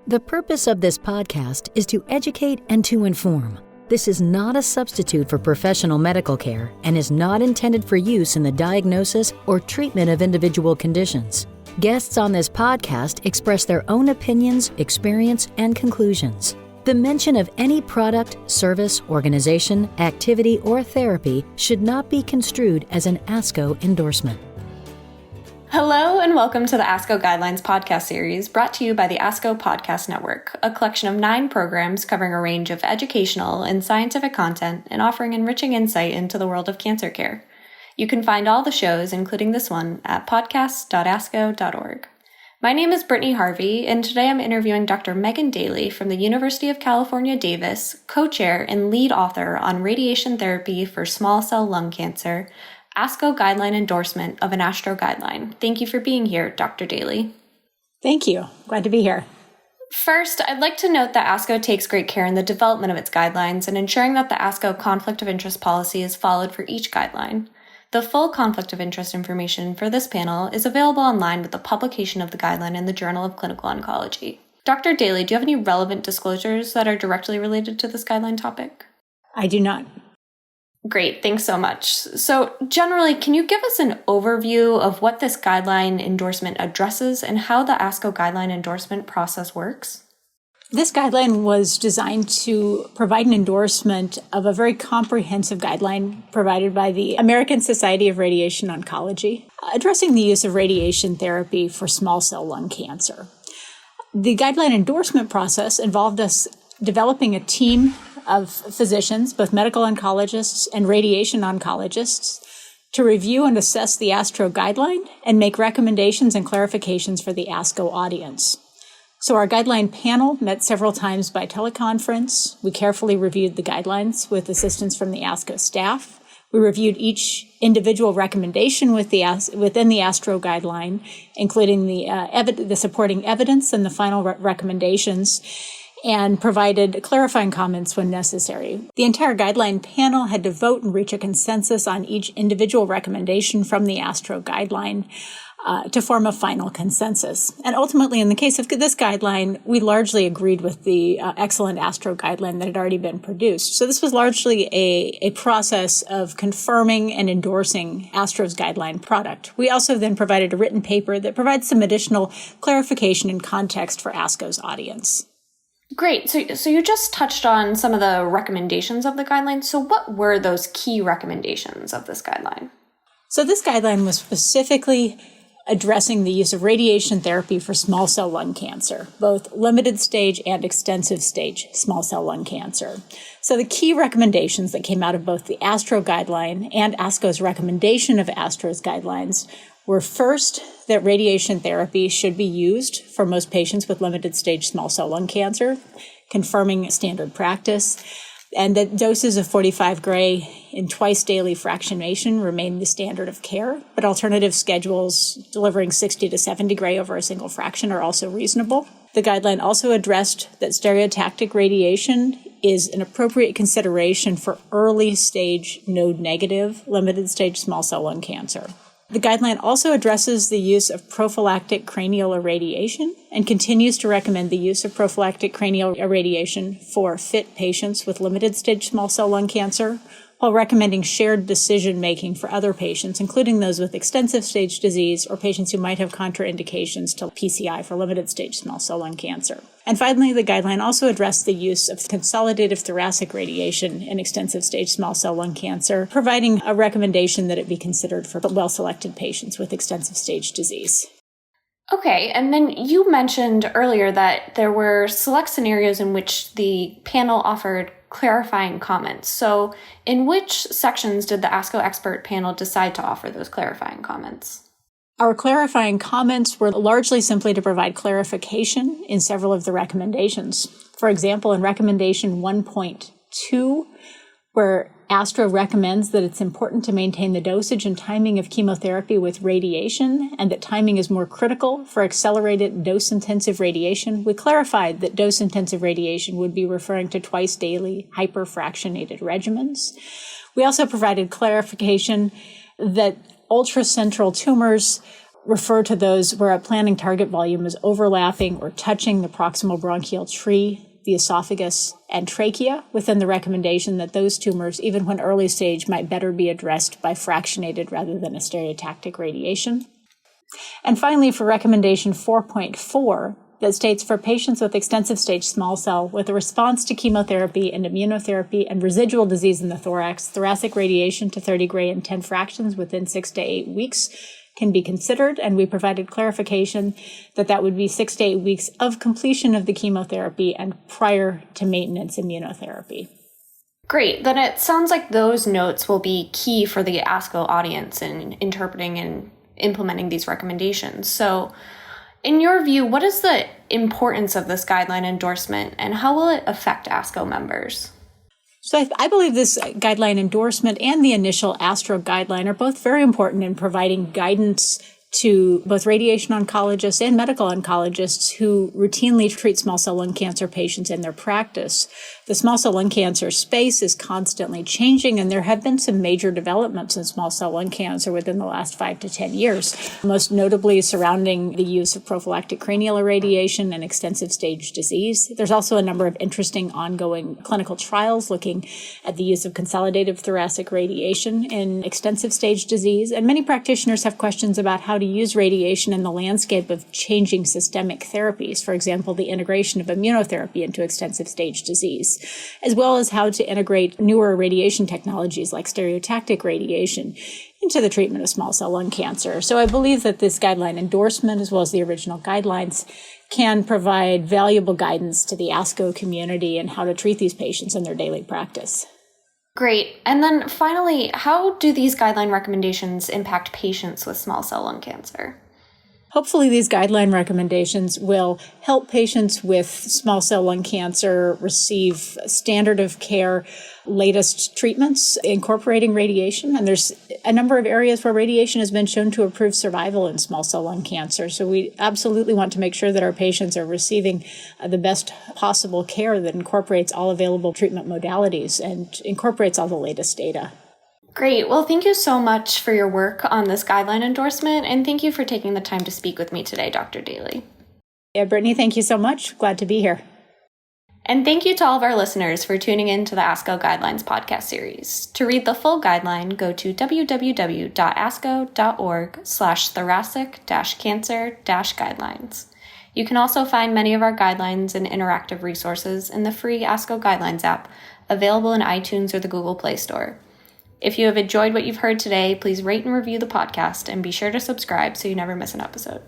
The purpose of this podcast is to educate and to inform. This is not a substitute for professional medical care and is not intended for use in the diagnosis or treatment of individual conditions. Guests on this podcast express their own opinions, experience, and conclusions. The mention of any product, service, organization, activity, or therapy should not be construed as an ASCO endorsement. Hello and welcome to the ASCO Guidelines Podcast Series, brought to you by the ASCO Podcast Network, a collection of 9 programs covering a range of educational and scientific content and offering enriching insight into the world of cancer care. You can find all the shows, including this one, at podcast.asco.org. My name is Brittany Harvey, and today I'm interviewing Dr. Megan Daly from the University of California, Davis, co-chair and lead author on radiation therapy for small cell lung cancer, ASCO Guideline Endorsement of an ASTRO Guideline. Thank you for being here, Dr. Daly. Thank you. Glad to be here. First, I'd like to note that ASCO takes great care in the development of its guidelines and ensuring that the ASCO conflict of interest policy is followed for each guideline. The full conflict of interest information for this panel is available online with the publication of the guideline in the Journal of Clinical Oncology. Dr. Daly, do you have any relevant disclosures that are directly related to this guideline topic? I do not. Great, thanks so much. So generally, can you give us an overview of what this guideline endorsement addresses and how the ASCO guideline endorsement process works? This guideline was designed to provide an endorsement of a very comprehensive guideline provided by the American Society of Radiation Oncology, addressing the use of radiation therapy for small cell lung cancer. The guideline endorsement process involved us developing a team of physicians, both medical oncologists and radiation oncologists, to review and assess the ASTRO Guideline and make recommendations and clarifications for the ASCO audience. So our guideline panel met several times by teleconference. We carefully reviewed the guidelines with assistance from the ASCO staff. We reviewed each individual recommendation within the ASTRO Guideline, including the supporting evidence and the final recommendations, and provided clarifying comments when necessary. The entire guideline panel had to vote and reach a consensus on each individual recommendation from the ASTRO Guideline to form a final consensus. And ultimately, in the case of this guideline, we largely agreed with the excellent ASTRO Guideline that had already been produced. So this was largely a process of confirming and endorsing ASTRO's guideline product. We also then provided a written paper that provides some additional clarification and context for ASCO's audience. Great. So you just touched on some of the recommendations of the guideline. So what were those key recommendations of this guideline? So this guideline was specifically addressing the use of radiation therapy for small cell lung cancer, both limited stage and extensive stage small cell lung cancer. So the key recommendations that came out of both the ASTRO Guideline and ASCO's recommendation of ASTRO's guidelines were first, that radiation therapy should be used for most patients with limited stage small cell lung cancer, confirming standard practice, and that doses of 45 gray in twice daily fractionation remain the standard of care, but alternative schedules delivering 60 to 70 gray over a single fraction are also reasonable. The guideline also addressed that stereotactic radiation is an appropriate consideration for early stage node negative limited stage small cell lung cancer. The guideline also addresses the use of prophylactic cranial irradiation and continues to recommend the use of prophylactic cranial irradiation for fit patients with limited stage small cell lung cancer, while recommending shared decision-making for other patients, including those with extensive stage disease or patients who might have contraindications to PCI for limited stage small cell lung cancer. And finally, the guideline also addressed the use of consolidative thoracic radiation in extensive stage small cell lung cancer, providing a recommendation that it be considered for well-selected patients with extensive stage disease. Okay, and then you mentioned earlier that there were select scenarios in which the panel offered clarifying comments. So in which sections did the ASCO expert panel decide to offer those clarifying comments? Our clarifying comments were largely simply to provide clarification in several of the recommendations. For example, in recommendation 1.2, where ASTRO recommends that it's important to maintain the dosage and timing of chemotherapy with radiation, and that timing is more critical for accelerated dose-intensive radiation, we clarified that dose-intensive radiation would be referring to twice daily hyperfractionated regimens. We also provided clarification that ultracentral tumors refer to those where a planning target volume is overlapping or touching the proximal bronchial tree, the esophagus, and trachea, within the recommendation that those tumors, even when early stage, might better be addressed by fractionated rather than a stereotactic radiation. And finally, for recommendation 4.4, that states for patients with extensive stage small cell with a response to chemotherapy and immunotherapy and residual disease in the thorax, thoracic radiation to 30 gray and 10 fractions within 6 to 8 weeks can be considered, and we provided clarification that that would be 6 to 8 weeks of completion of the chemotherapy and prior to maintenance immunotherapy. Great. Then it sounds like those notes will be key for the ASCO audience in interpreting and implementing these recommendations. So, in your view, what is the importance of this guideline endorsement, and how will it affect ASCO members? So I believe this guideline endorsement and the initial ASTRO guideline are both very important in providing guidance to both radiation oncologists and medical oncologists who routinely treat small cell lung cancer patients in their practice. The small cell lung cancer space is constantly changing, and there have been some major developments in small cell lung cancer within the last 5 to 10 years, most notably surrounding the use of prophylactic cranial irradiation and extensive stage disease. There's also a number of interesting ongoing clinical trials looking at the use of consolidative thoracic radiation in extensive stage disease, and many practitioners have questions about how to use radiation in the landscape of changing systemic therapies, for example, the integration of immunotherapy into extensive stage disease, as well as how to integrate newer radiation technologies like stereotactic radiation into the treatment of small cell lung cancer. So I believe that this guideline endorsement, as well as the original guidelines, can provide valuable guidance to the ASCO community and how to treat these patients in their daily practice. Great. And then finally, how do these guideline recommendations impact patients with small cell lung cancer? Hopefully, these guideline recommendations will help patients with small cell lung cancer receive standard of care, latest treatments incorporating radiation. And there's a number of areas where radiation has been shown to improve survival in small cell lung cancer. So we absolutely want to make sure that our patients are receiving the best possible care that incorporates all available treatment modalities and incorporates all the latest data. Great. Well, thank you so much for your work on this guideline endorsement, and thank you for taking the time to speak with me today, Dr. Daly. Yeah, Brittany, thank you so much. Glad to be here. And thank you to all of our listeners for tuning in to the ASCO Guidelines Podcast Series. To read the full guideline, go to www.asco.org/thoracic-cancer-guidelines. You can also find many of our guidelines and interactive resources in the free ASCO Guidelines app, available in iTunes or the Google Play Store. If you have enjoyed what you've heard today, please rate and review the podcast and be sure to subscribe so you never miss an episode.